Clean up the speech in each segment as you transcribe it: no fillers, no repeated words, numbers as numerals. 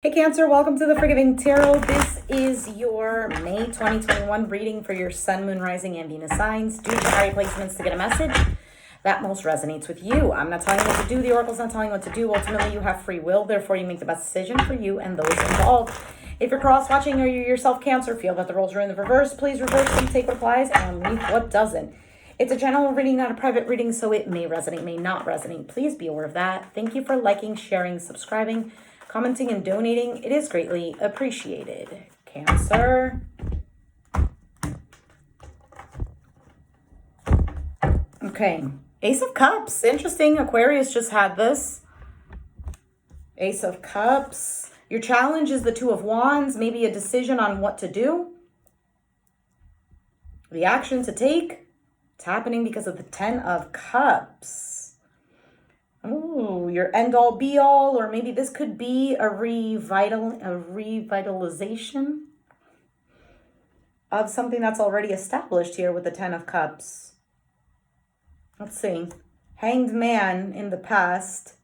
Hey Cancer, welcome to the Forgiving Tarot. This is your May 2021 reading for your Sun, Moon, Rising, and Venus signs. Do your chart placements to get a message that most resonates with you. I'm not telling you what to do. The Oracle's not telling you what to do. Ultimately, you have free will. Therefore, you make the best decision for you and those involved. If you're cross-watching or you yourself Cancer feel that the roles are in the reverse, please reverse them, take what applies, and leave what doesn't. It's a general reading, not a private reading, so it may resonate, may not resonate. Please be aware of that. Thank you for liking, sharing, subscribing, commenting, and donating. It is greatly appreciated. Cancer. Okay. Ace of Cups. Interesting. Aquarius just had this. Ace of Cups. Your challenge is the Two of Wands. Maybe a decision on what to do. The action to take. It's happening because of the Ten of Cups. Oh, your end all be all, or maybe this could be a revitalization of something that's already established here with the Ten of Cups. Let's see. Hanged Man in the past.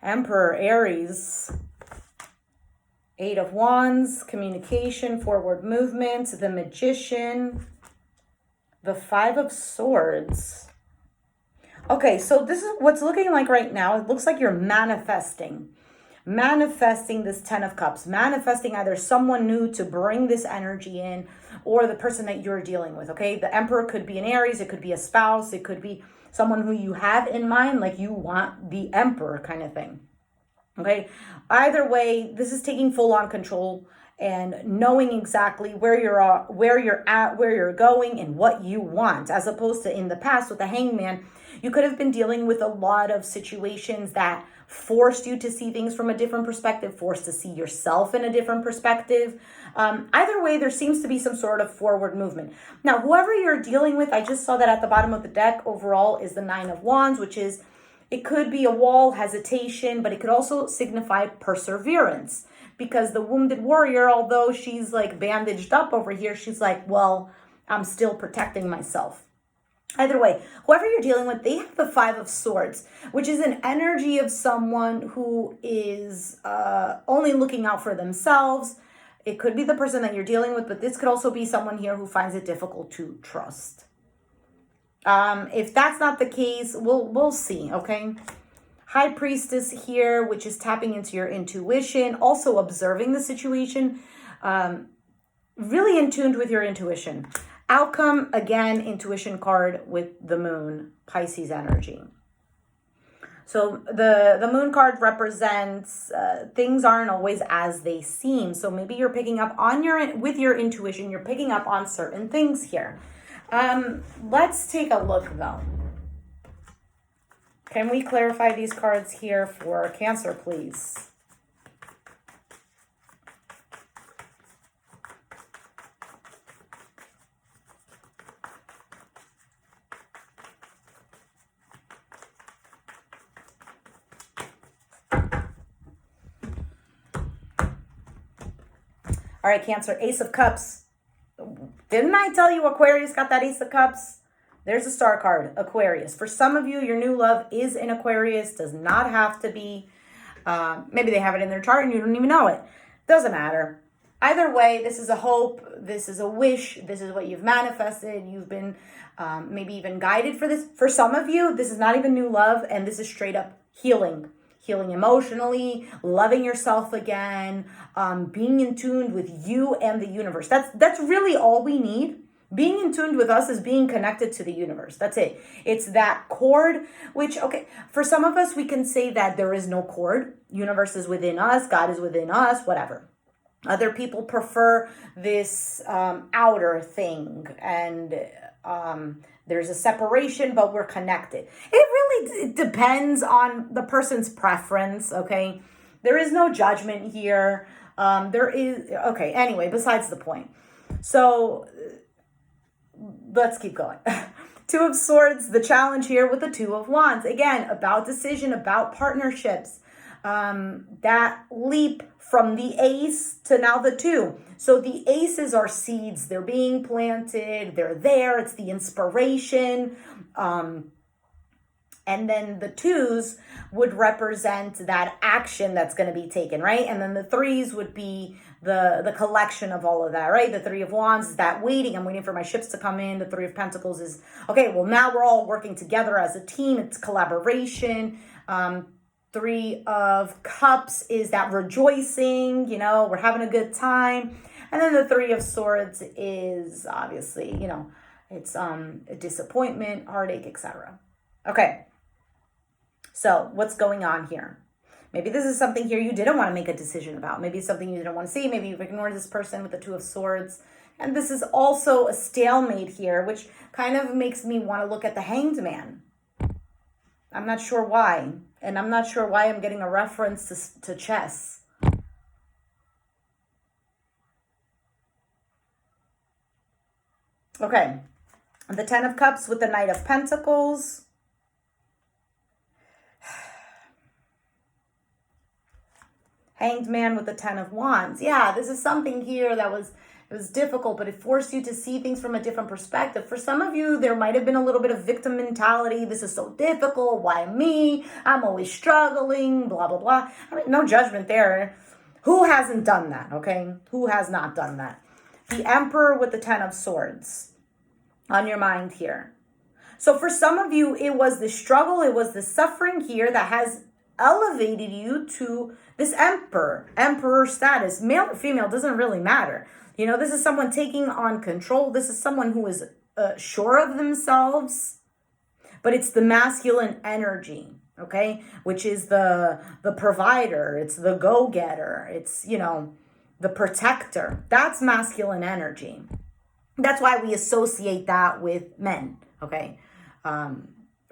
Emperor, Aries. Eight of Wands, communication, forward movement, the Magician. The Five of Swords. Okay, so this is what's looking like right now. It looks like you're manifesting this Ten of Cups, manifesting either someone new to bring this energy in or the person that you're dealing with, okay? The Emperor could be an Aries, it could be a spouse, it could be someone who you have in mind, like you want the Emperor kind of thing, okay? Either way, this is taking full-on control and knowing exactly where you're at, where you're going, and what you want, as opposed to in the past with the Hangman, you could have been dealing with a lot of situations that forced you to see things from a different perspective, forced to see yourself in a different perspective. Either way, there seems to be some sort of forward movement. Now, whoever you're dealing with, I just saw that at the bottom of the deck overall is the Nine of Wands, which is, it could be a wall, hesitation, but it could also signify perseverance. Because the wounded warrior, although she's like bandaged up over here, she's like, well, I'm still protecting myself. Either way, whoever you're dealing with, they have the Five of Swords, which is an energy of someone who is only looking out for themselves. It could be the person that you're dealing with, but this could also be someone here who finds it difficult to trust. If that's not the case, we'll see, okay? High Priestess here, which is tapping into your intuition, also observing the situation, really in tune with your intuition. Outcome, again, intuition card with the Moon, Pisces energy. So the Moon card represents things aren't always as they seem. So maybe you're picking up on with your intuition, you're picking up on certain things here. Let's take a look though. Can we clarify these cards here for Cancer, please? All right, Cancer, Ace of Cups. Didn't I tell you Aquarius got that Ace of Cups? There's a star card, Aquarius. For some of you, your new love is in Aquarius. Does not have to be. Maybe they have it in their chart and you don't even know it. Doesn't matter. Either way, this is a hope. This is a wish. This is what you've manifested. You've been maybe even guided for this. For some of you, this is not even new love, and this is straight up healing. Healing emotionally, loving yourself again, being in tune with you and the universe. That's really all we need. Being in tune with us is being connected to the universe. That's it. It's that cord, which, okay, for some of us, we can say that there is no cord. Universe is within us. God is within us, whatever. Other people prefer this outer thing, and there's a separation, but we're connected. It really depends on the person's preference, okay? There is no judgment here. Okay, anyway, besides the point. So let's keep going. Two of Swords, the challenge here with the Two of Wands. Again, about decision, about partnerships. That leap from the Ace to now the Two. So the Aces are seeds. They're being planted. They're there. It's the inspiration. And then the 2s would represent that action that's going to be taken, right? And then the 3s would be the collection of all of that, right? The 3 of Wands is that waiting. I'm waiting for my ships to come in. The 3 of Pentacles is, okay, well, now we're all working together as a team. It's collaboration. 3 of Cups is that rejoicing, we're having a good time. And then the 3 of Swords is obviously, it's a disappointment, heartache, etc. Okay. So what's going on here? Maybe this is something here you didn't want to make a decision about. Maybe it's something you didn't want to see. Maybe you've ignored this person with the 2 of Swords. And this is also a stalemate here, which kind of makes me want to look at the Hanged Man. I'm not sure why. And I'm not sure why I'm getting a reference to chess. Okay. The 10 of Cups with the Knight of Pentacles. Hanged Man with the 10 of Wands. Yeah, this is something here that it was difficult, but it forced you to see things from a different perspective. For some of you, there might have been a little bit of victim mentality. This is so difficult. Why me? I'm always struggling, blah, blah, blah. I mean, no judgment there. Who hasn't done that, okay? Who has not done that? The Emperor with the 10 of Swords on your mind here. So for some of you, it was the struggle, it was the suffering here that has elevated you to this emperor status. Male or female doesn't really matter. This is someone taking on control. This is someone who is sure of themselves, but it's the masculine energy, okay? Which is the provider. It's the go-getter. It's, the protector. That's masculine energy. That's why we associate that with men, okay?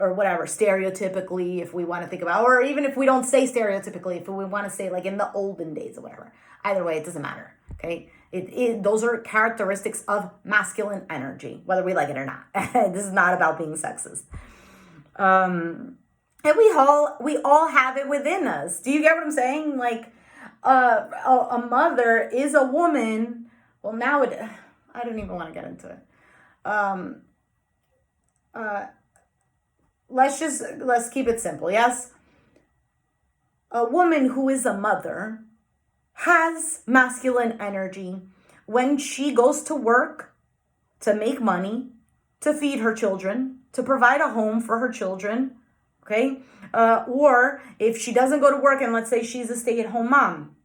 Or whatever, stereotypically, if we want to think about, or even if we don't say stereotypically, if we want to say like in the olden days or whatever. Either way, it doesn't matter, okay? Those are characteristics of masculine energy, whether we like it or not. This is not about being sexist. And we all have it within us. Do you get what I'm saying? Like, a mother is a woman. Well, now I don't even want to get into it. Let's keep it simple. Yes. A woman who is a mother has masculine energy when she goes to work to make money, to feed her children, to provide a home for her children. Okay. Or if she doesn't go to work and let's say she's a stay-at-home mom,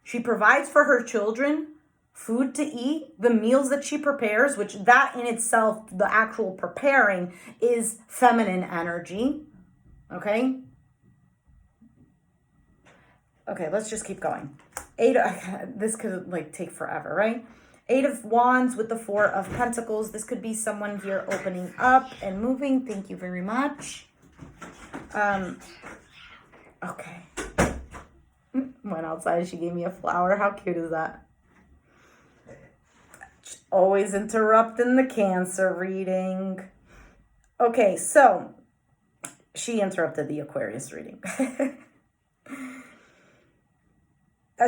she provides for her children food to eat, the meals that she prepares, which that in itself, the actual preparing is feminine energy. Okay. Okay, let's just keep going. This could take forever, right? 8 of Wands with the 4 of Pentacles. This could be someone here opening up and moving. Thank you very much. Okay. Went outside, she gave me a flower. How cute is that? Always interrupting the Cancer reading. Okay, so she interrupted the Aquarius reading.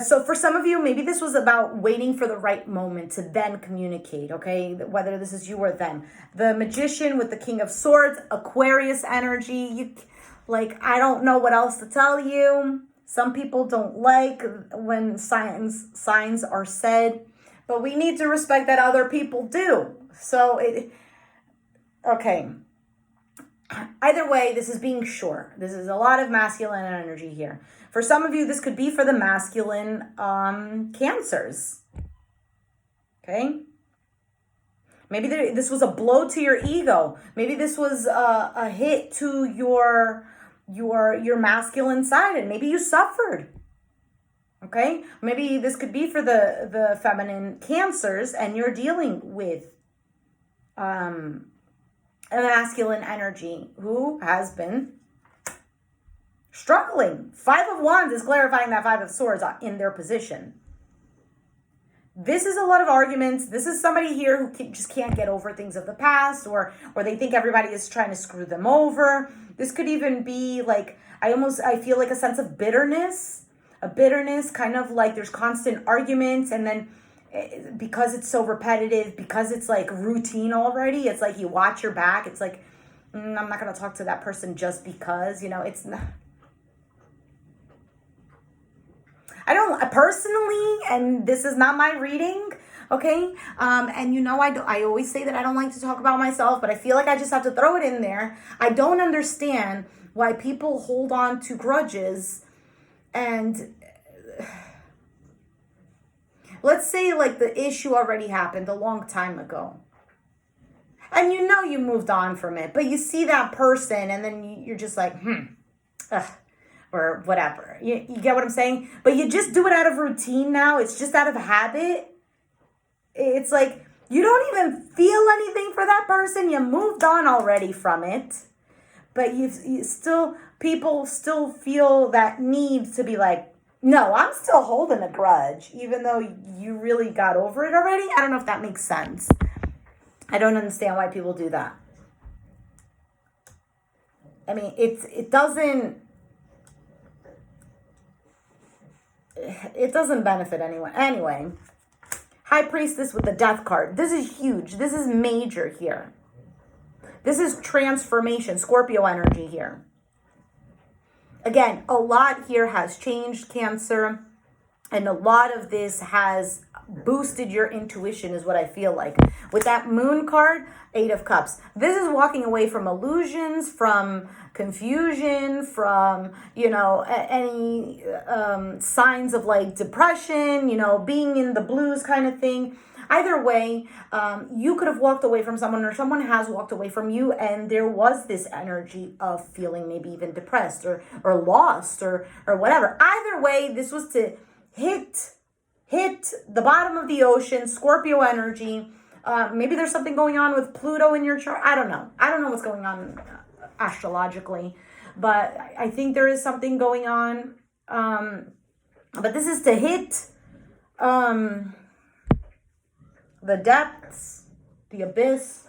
So for some of you, maybe this was about waiting for the right moment to then communicate, okay? Whether this is you or them. The Magician with the King of Swords, Aquarius energy. I don't know what else to tell you. Some people don't like when signs are said, but we need to respect that other people do. So okay. Either way, this is being sure. This is a lot of masculine energy here. For some of you, this could be for the masculine Cancers. Okay? Maybe this was a blow to your ego. Maybe this was a hit to your masculine side, and maybe you suffered. Okay? Maybe this could be for the feminine Cancers, and you're dealing with a masculine energy who has been struggling. 5 of Wands is clarifying that 5 of Swords in their position. This is a lot of arguments. This is somebody here who just can't get over things of the past, or they think everybody is trying to screw them over. This could even be I feel like a sense of bitterness, kind of like there's constant arguments, and then because it's so repetitive, because it's like routine already, it's like you watch your back. It's like I'm not going to talk to that person just because, it's not. I don't personally, and this is not my reading, okay? And I always say that I don't like to talk about myself, but I feel like I just have to throw it in there. I don't understand why people hold on to grudges. And let's say like the issue already happened a long time ago. And you moved on from it, but you see that person and then you're just like, ugh, or whatever. You get what I'm saying? But you just do it out of routine now. It's just out of habit. It's like you don't even feel anything for that person. You moved on already from it. But people still feel that need to be like, no, I'm still holding a grudge, even though you really got over it already. I don't know if that makes sense. I don't understand why people do that. I mean, it doesn't benefit anyone. Anyway, High Priestess with the Death card. This is huge. This is major here. This is transformation, Scorpio energy here. Again, a lot here has changed, Cancer, and a lot of this has boosted your intuition is what I feel like. With that Moon card, 8 of Cups. This is walking away from illusions, from confusion, from, any signs of like depression, being in the blues kind of thing. Either way, you could have walked away from someone or someone has walked away from you, and there was this energy of feeling maybe even depressed or lost or whatever. Either way, this was to hit the bottom of the ocean, Scorpio energy. Maybe there's something going on with Pluto in your chart. I don't know. I don't know what's going on astrologically, but I think there is something going on. But this is to hit the depths, the abyss.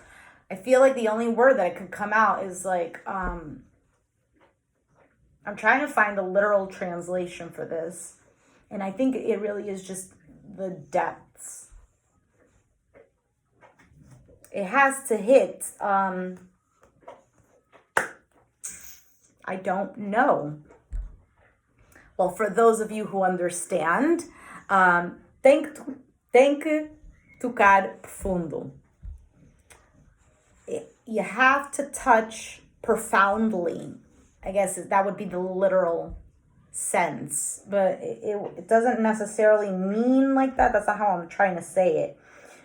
I feel like the only word that could come out is like, I'm trying to find the literal translation for this. And I think it really is just the depths. It has to hit, I don't know. Well, for those of you who understand, tem que tocar profundo. You have to touch profoundly. I guess that would be the literal sense, but it doesn't necessarily mean like that. That's not how I'm trying to say it.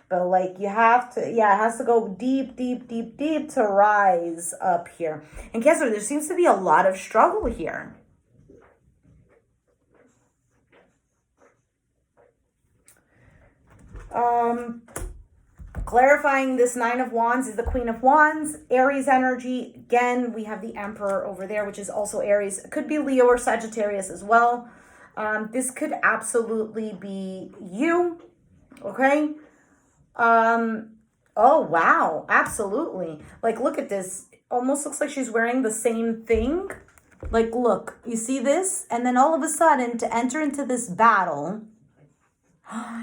But like you have to, it has to go deep, deep, deep, deep to rise up here. And Cancer, there seems to be a lot of struggle here. Clarifying this 9 of Wands is the Queen of Wands, Aries energy. Again, we have the Emperor over there, which is also Aries. It could be Leo or Sagittarius as well. This could absolutely be you, okay? Oh, wow, absolutely. Like, look at this. Almost looks like she's wearing the same thing. Like, look, you see this? And then all of a sudden, to enter into this battle...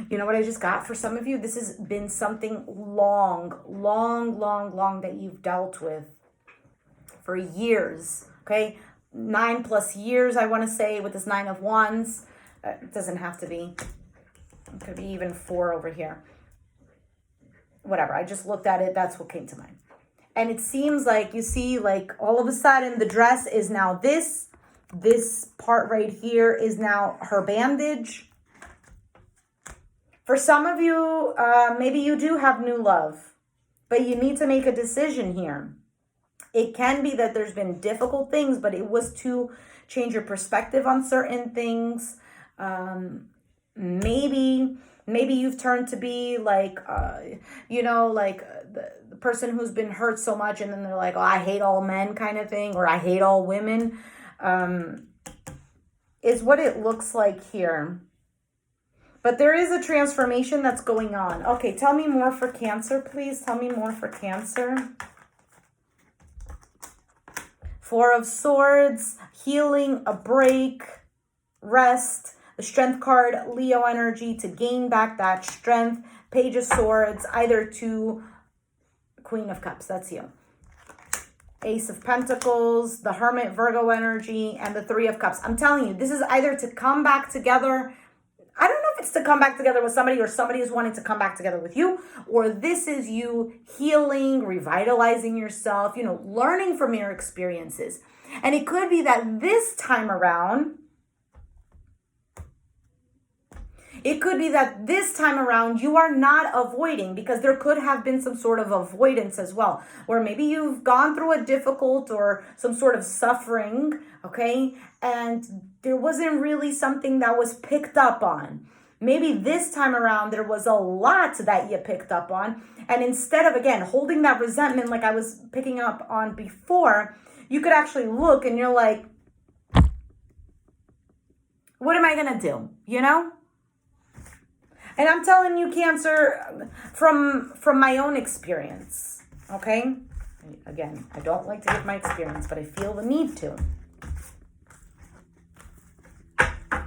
You know what I just got for some of you? This has been something long that you've dealt with for years, okay? 9+ years, I want to say, with this 9 of Wands. It doesn't have to be. It could be even 4 over here. Whatever, I just looked at it. That's what came to mind. And it seems like, you see, like, all of a sudden, the dress is now this. This part right here is now her bandage. For some of you, maybe you do have new love, but you need to make a decision here. It can be that there's been difficult things, but it was to change your perspective on certain things. Maybe you've turned to be like, the person who's been hurt so much, and then they're like, oh, I hate all men kind of thing, or I hate all women, is what it looks like here. But there is a transformation that's going on. Okay, tell me more for Cancer, please. Tell me more for Cancer. 4 of Swords, healing, a break, rest. The Strength card, Leo energy, to gain back that strength. Page of Swords, either to Queen of Cups. That's you. Ace of Pentacles, the Hermit, Virgo energy, and the Three of Cups. I'm telling you, this is either to come back together. I don't know if it's to come back together with somebody or somebody is wanting to come back together with you, or this is you healing, revitalizing yourself, learning from your experiences. And it could be that this time around, you are not avoiding, because there could have been some sort of avoidance as well, where maybe you've gone through a difficult or some sort of suffering, okay? And there wasn't really something that was picked up on. Maybe this time around, there was a lot that you picked up on. And instead of, again, holding that resentment like I was picking up on before, you could actually look and you're like, what am I going to do? And I'm telling you, Cancer, from my own experience, okay? Again, I don't like to give my experience, but I feel the need to.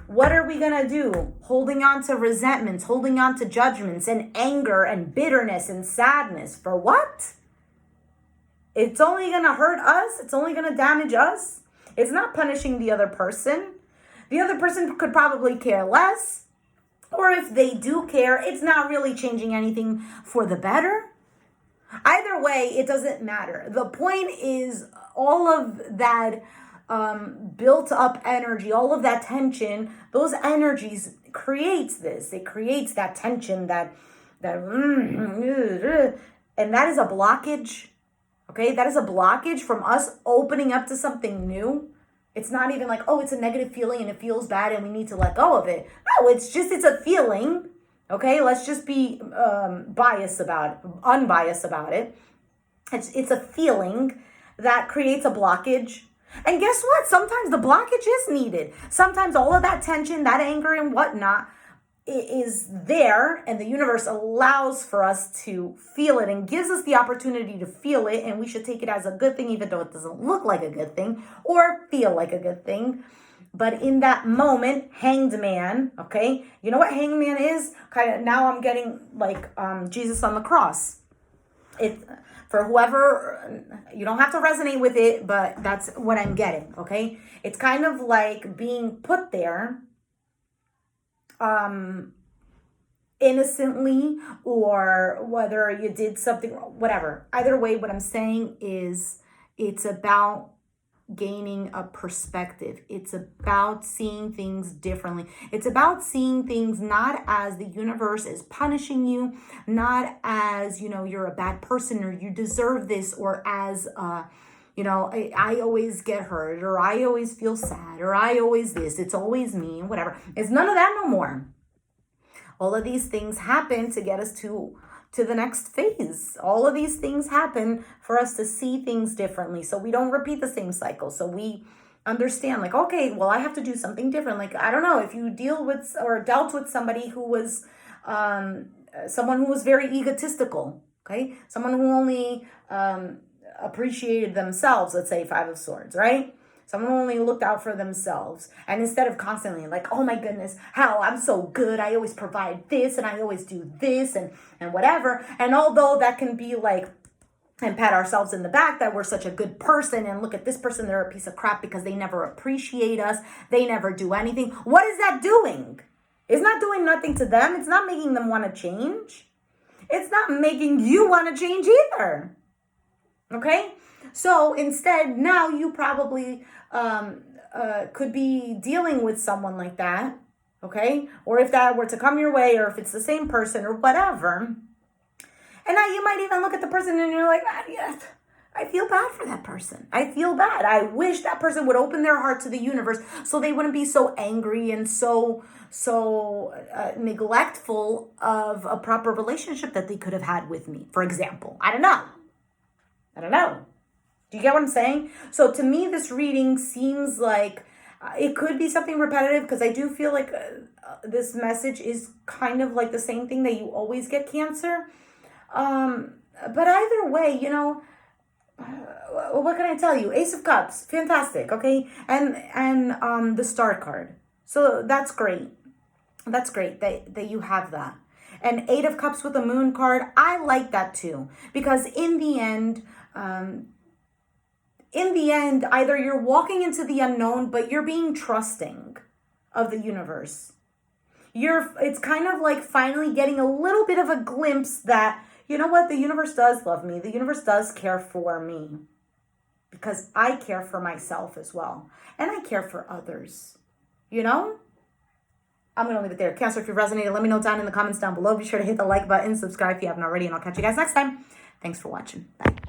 What are we going to do? Holding on to resentments, holding on to judgments and anger and bitterness and sadness. For what? It's only going to hurt us. It's only going to damage us. It's not punishing the other person. The other person could probably care less. Or if they do care, it's not really changing anything for the better. Either way, it doesn't matter. The point is all of that built up energy, all of that tension, those energies creates this. It creates that tension, and that is a blockage. Okay, that is a blockage from us opening up to something new. It's not even like, oh, it's a negative feeling and it feels bad and we need to let go of it. No, it's a feeling. Okay, let's just be unbiased about it. It's a feeling that creates a blockage. And guess what? Sometimes the blockage is needed. Sometimes all of that tension, that anger and whatnot is there, and the universe allows for us to feel it and gives us the opportunity to feel it, and we should take it as a good thing, even though it doesn't look like a good thing or feel like a good thing. But in that moment, Hanged Man, okay? You know what Hanged Man is? Kind of now I'm getting like Jesus on the cross. For whoever, you don't have to resonate with it, but that's what I'm getting, okay? It's kind of like being put there innocently, or whether you did something, whatever. Either way, what I'm saying is it's about gaining a perspective. It's about seeing things differently. It's about seeing things not as the universe is punishing you, not as, you're a bad person or you deserve this, or as, I always get hurt, or I always feel sad, or I always this, it's always me, whatever. It's none of that no more. All of these things happen to get us to the next phase. All of these things happen for us to see things differently, so we don't repeat the same cycle. So we understand, like, okay, well, I have to do something different. Like, I don't know, if you deal with or dealt with somebody who was someone who was very egotistical, okay? Someone who only appreciated themselves, let's say Five of Swords, right? Someone who only looked out for themselves. And instead of constantly like, oh my goodness, how I'm so good. I always provide this and I always do this and whatever. And although that can be like, and pat ourselves in the back that we're such a good person, and look at this person, they're a piece of crap because they never appreciate us. They never do anything. What is that doing? It's not doing nothing to them. It's not making them want to change. It's not making you want to change either. Okay? So instead, now you probably could be dealing with someone like that, okay? Or if that were to come your way, or if it's the same person or whatever. And now you might even look at the person and you're like, yes, I feel bad for that person. I feel bad. I wish that person would open their heart to the universe so they wouldn't be so angry and so neglectful of a proper relationship that they could have had with me, for example. I don't know. Do you get what I'm saying? So to me, this reading seems like it could be something repetitive, because I do feel like this message is kind of like the same thing that you always get, Cancer. But either way, what can I tell you? Ace of Cups, fantastic, okay? And the Star card. So that's great. That's great that you have that. And Eight of Cups with the Moon card, I like that too. Because in the end, in the end, either you're walking into the unknown, but you're being trusting of the universe. It's kind of like finally getting a little bit of a glimpse that, you know what, the universe does love me. The universe does care for me, because I care for myself as well. And I care for others, you know? I'm going to leave it there. Cancer, if you resonated, let me know down in the comments down below. Be sure to hit the like button, subscribe if you haven't already, and I'll catch you guys next time. Thanks for watching. Bye.